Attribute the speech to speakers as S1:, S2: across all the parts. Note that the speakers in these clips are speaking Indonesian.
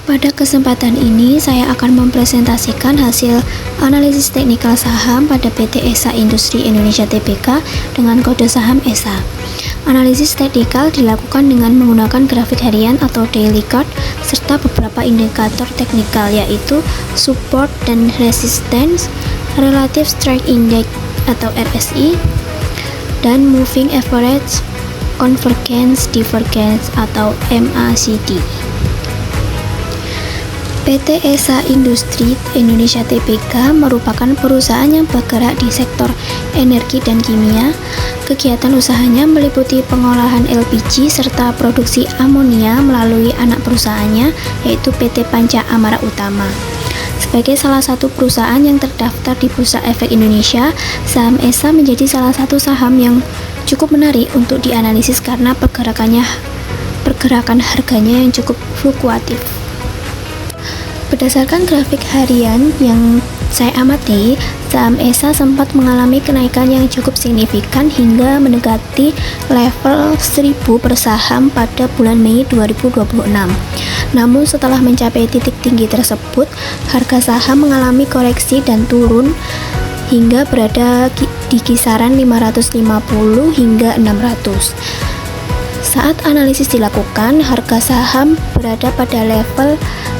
S1: Pada kesempatan ini, saya akan mempresentasikan hasil analisis teknikal saham pada PT ESA Industri Indonesia Tbk dengan kode saham ESA. Analisis teknikal dilakukan dengan menggunakan grafik harian atau daily chart serta beberapa indikator teknikal yaitu support dan resistance, relative strength index atau RSI, dan moving average, convergence, divergence atau MACD. PT ESA Industri Indonesia Tbk merupakan perusahaan yang bergerak di sektor energi dan kimia. Kegiatan usahanya meliputi pengolahan LPG serta produksi amonia melalui anak perusahaannya yaitu PT Panca Amara Utama. Sebagai salah satu perusahaan yang terdaftar di Bursa Efek Indonesia, saham ESA menjadi salah satu saham yang cukup menarik untuk dianalisis karena pergerakan harganya yang cukup fluktuatif. Berdasarkan grafik harian yang saya amati, saham ESA sempat mengalami kenaikan yang cukup signifikan hingga mendekati level 1000 per saham pada bulan Mei 2026. Namun setelah mencapai titik tinggi tersebut, harga saham mengalami koreksi dan turun hingga berada di kisaran 550 hingga 600. Saat analisis dilakukan, harga saham berada pada level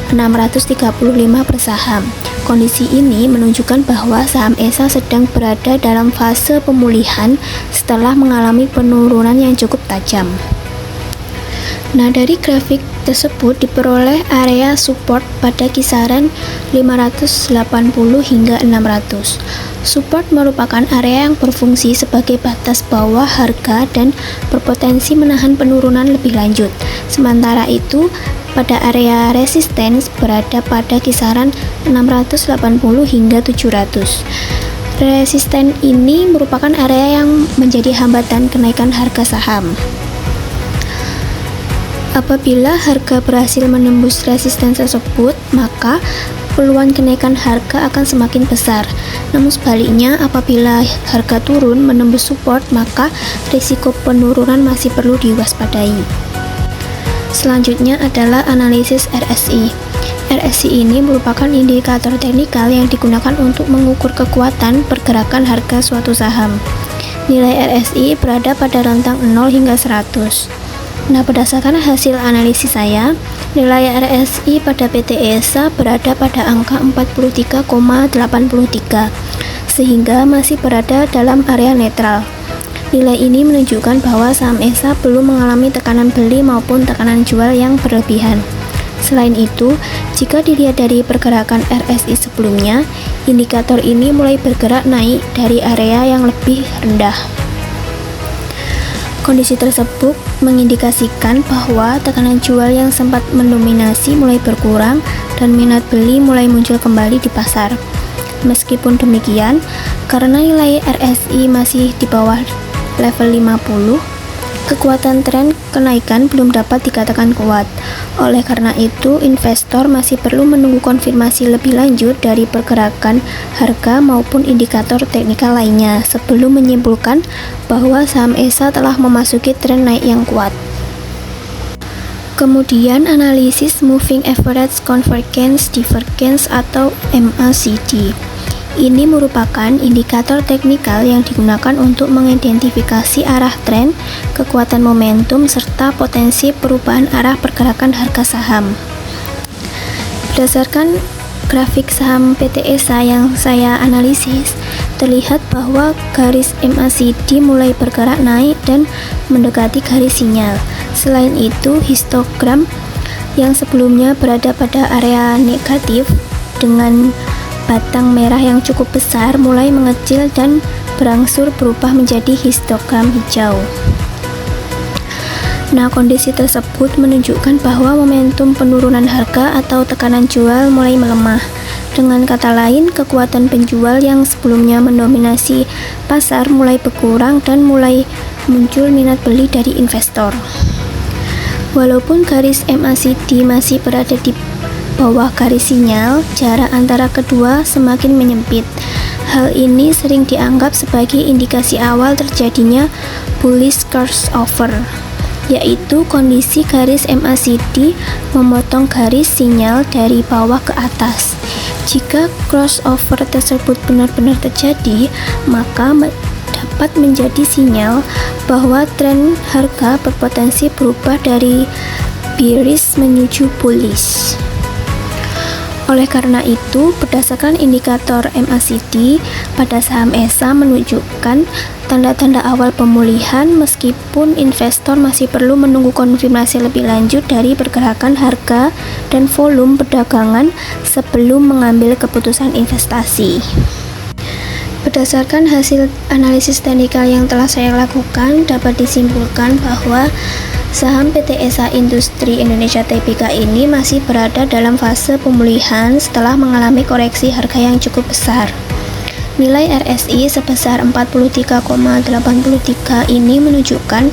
S1: 635 per saham. Kondisi ini menunjukkan bahwa saham ESA sedang berada dalam fase pemulihan setelah mengalami penurunan yang cukup tajam. Nah, dari grafik tersebut diperoleh area support pada kisaran 580 hingga 600. Support merupakan area yang berfungsi sebagai batas bawah harga dan berpotensi menahan penurunan lebih lanjut. Sementara itu, pada area resistance berada pada kisaran 680 hingga 700. Resisten ini merupakan area yang menjadi hambatan kenaikan harga saham. Apabila harga berhasil menembus resisten tersebut, maka peluang kenaikan harga akan semakin besar. Namun sebaliknya, apabila harga turun menembus support, maka risiko penurunan masih perlu diwaspadai. Selanjutnya adalah analisis RSI. RSI ini merupakan indikator teknikal yang digunakan untuk mengukur kekuatan pergerakan harga suatu saham. Nilai RSI berada pada rentang 0 hingga 100. Nah, berdasarkan hasil analisis saya, nilai RSI pada PT ESA berada pada angka 43,83, sehingga masih berada dalam area netral. Nilai ini menunjukkan bahwa saham ESA belum mengalami tekanan beli maupun tekanan jual yang berlebihan. Selain itu, jika dilihat dari pergerakan RSI sebelumnya, indikator ini mulai bergerak naik dari area yang lebih rendah. Kondisi tersebut mengindikasikan bahwa tekanan jual yang sempat mendominasi mulai berkurang dan minat beli mulai muncul kembali di pasar. Meskipun demikian, karena nilai RSI masih di bawah level 50, kekuatan tren kenaikan belum dapat dikatakan kuat. Oleh karena itu, investor masih perlu menunggu konfirmasi lebih lanjut dari pergerakan harga maupun indikator teknikal lainnya sebelum menyimpulkan bahwa saham ESA telah memasuki tren naik yang kuat. Kemudian analisis moving average, convergence, divergence atau MACD. Ini merupakan indikator teknikal yang digunakan untuk mengidentifikasi arah tren, kekuatan momentum, serta potensi perubahan arah pergerakan harga saham. Berdasarkan grafik saham PT ESA yang saya analisis, terlihat bahwa garis MACD mulai bergerak naik dan mendekati garis sinyal. Selain itu, histogram yang sebelumnya berada pada area negatif dengan batang merah yang cukup besar mulai mengecil dan berangsur berubah menjadi histogram hijau. Nah, kondisi tersebut menunjukkan bahwa momentum penurunan harga atau tekanan jual mulai melemah. Dengan kata lain, kekuatan penjual yang sebelumnya mendominasi pasar mulai berkurang dan mulai muncul minat beli dari investor. Walaupun garis MACD masih berada di bawah garis sinyal, jarak antara kedua semakin menyempit. Hal ini sering dianggap sebagai indikasi awal terjadinya bullish crossover. yaitu kondisi garis MACD memotong garis sinyal dari bawah ke atas. Jika crossover tersebut benar-benar terjadi, maka dapat menjadi sinyal bahwa tren harga berpotensi berubah dari bearish menuju bullish. Oleh karena itu, berdasarkan indikator MACD pada saham ESA menunjukkan tanda-tanda awal pemulihan, meskipun investor masih perlu menunggu konfirmasi lebih lanjut dari pergerakan harga dan volume perdagangan sebelum mengambil keputusan investasi. Berdasarkan hasil analisis teknikal yang telah saya lakukan, dapat disimpulkan bahwa saham PT ESA Industri Indonesia Tbk ini masih berada dalam fase pemulihan setelah mengalami koreksi harga yang cukup besar. Nilai RSI sebesar 43,83 ini menunjukkan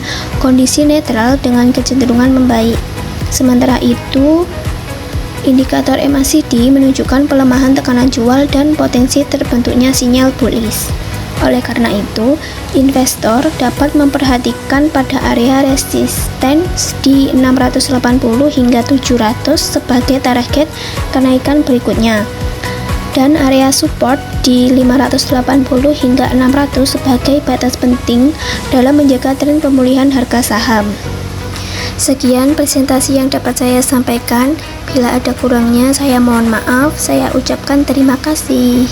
S1: kondisi netral dengan kecenderungan membaik. Sementara itu, indikator MACD menunjukkan pelemahan tekanan jual dan potensi terbentuknya sinyal bullish. Oleh karena itu, investor dapat memperhatikan pada area resisten di 680 hingga 700 sebagai target kenaikan berikutnya, dan area support di 580 hingga 600 sebagai batas penting dalam menjaga tren pemulihan harga saham. Sekian presentasi yang dapat saya sampaikan. Bila ada kurangnya, saya mohon maaf. Saya ucapkan terima kasih.